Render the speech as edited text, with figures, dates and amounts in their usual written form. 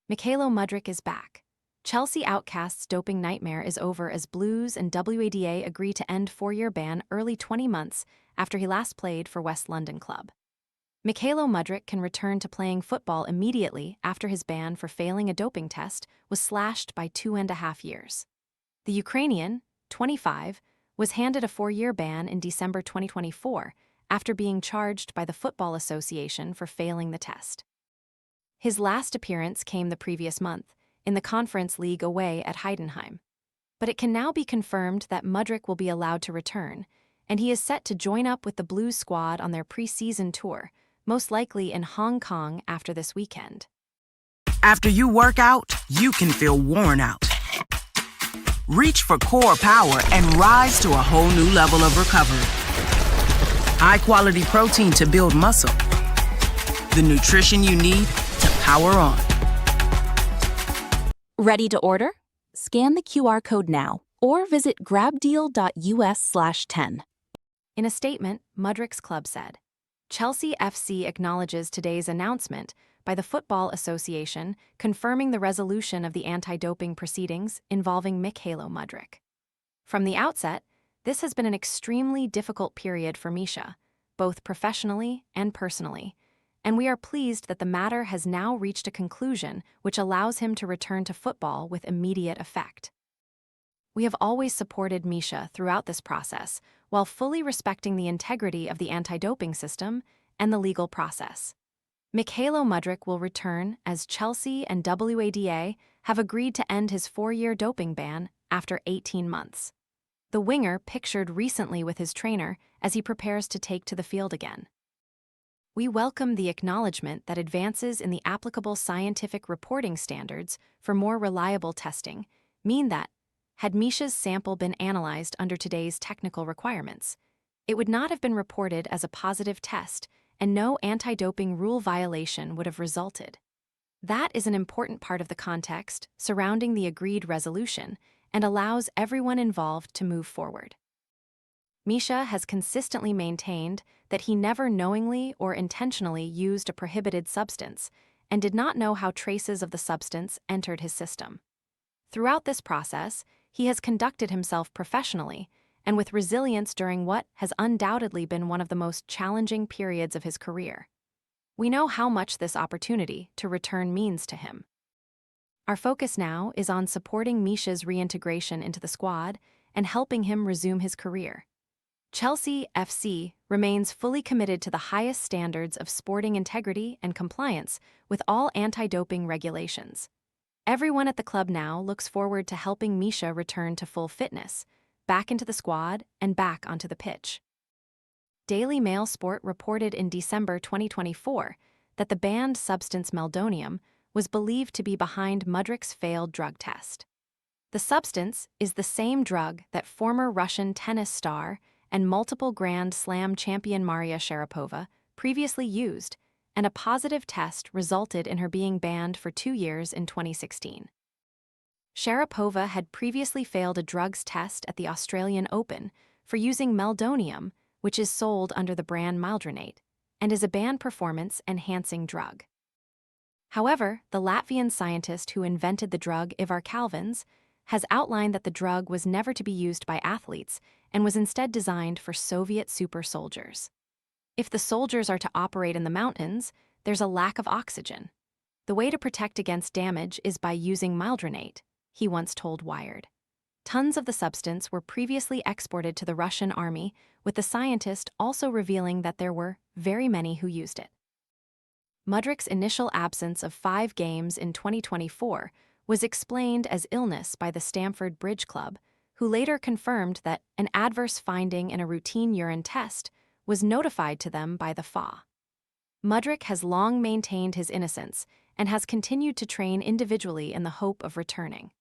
Mykhailo Mudryk is back. Chelsea outcasts' doping nightmare is over as Blues and WADA agree to end four-year ban early 20 months after he last played for West London club. Mykhailo Mudryk can return to playing football immediately after his ban for failing a doping test was slashed by 2.5 years. The Ukrainian, 25, was handed a 4-year ban in December 2024 after being charged by the Football Association for failing the test. His last appearance came the previous month, in the Conference League away at Heidenheim. But it can now be confirmed that Mudryk will be allowed to return, and he is set to join up with the Blues squad on their pre-season tour, most likely in Hong Kong after this weekend. After you work out, you can feel worn out. Reach for core power and rise to a whole new level of recovery. High-quality protein to build muscle. The nutrition you need to power on. Ready to order? Scan the QR code now or visit grabdeal.us/10. In a statement, Mudryk's club said, Chelsea FC acknowledges today's announcement by the Football Association confirming the resolution of the anti-doping proceedings involving Mykhailo Mudryk. From the outset, this has been an extremely difficult period for Misha, both professionally and personally, and we are pleased that the matter has now reached a conclusion which allows him to return to football with immediate effect. We have always supported Misha throughout this process, while fully respecting the integrity of the anti-doping system and the legal process. Mykhailo Mudryk will return as Chelsea and WADA have agreed to end his 4-year doping ban after 18 months. The winger pictured recently with his trainer as he prepares to take to the field again. We welcome the acknowledgement that advances in the applicable scientific reporting standards for more reliable testing mean that, had Misha's sample been analyzed under today's technical requirements, it would not have been reported as a positive test and no anti-doping rule violation would have resulted. That is an important part of the context surrounding the agreed resolution and allows everyone involved to move forward. Misha has consistently maintained that he never knowingly or intentionally used a prohibited substance and did not know how traces of the substance entered his system. Throughout this process, he has conducted himself professionally and with resilience during what has undoubtedly been one of the most challenging periods of his career. We know how much this opportunity to return means to him. Our focus now is on supporting Misha's reintegration into the squad and helping him resume his career. Chelsea FC remains fully committed to the highest standards of sporting integrity and compliance with all anti-doping regulations. Everyone at the club now looks forward to helping Misha return to full fitness, back into the squad and back onto the pitch. Daily Mail Sport reported in December 2024 that the banned substance meldonium was believed to be behind Mudryk's failed drug test. The substance is the same drug that former Russian tennis star and multiple Grand Slam champion Maria Sharapova previously used, and a positive test resulted in her being banned for 2 years in 2016. Sharapova had previously failed a drugs test at the Australian Open for using meldonium, which is sold under the brand Mildronate, and is a banned performance-enhancing drug. However, the Latvian scientist who invented the drug Ivar Calvins has outlined that the drug was never to be used by athletes and was instead designed for Soviet super soldiers. If the soldiers are to operate in the mountains, there's a lack of oxygen. The way to protect against damage is by using Mildronate, he once told Wired. Tons of the substance were previously exported to the Russian army, with the scientist also revealing that there were very many who used it. Mudryk's initial absence of 5 games in 2024 was explained as illness by the Stamford Bridge Club, who later confirmed that an adverse finding in a routine urine test was notified to them by the FA. Mudryk has long maintained his innocence and has continued to train individually in the hope of returning.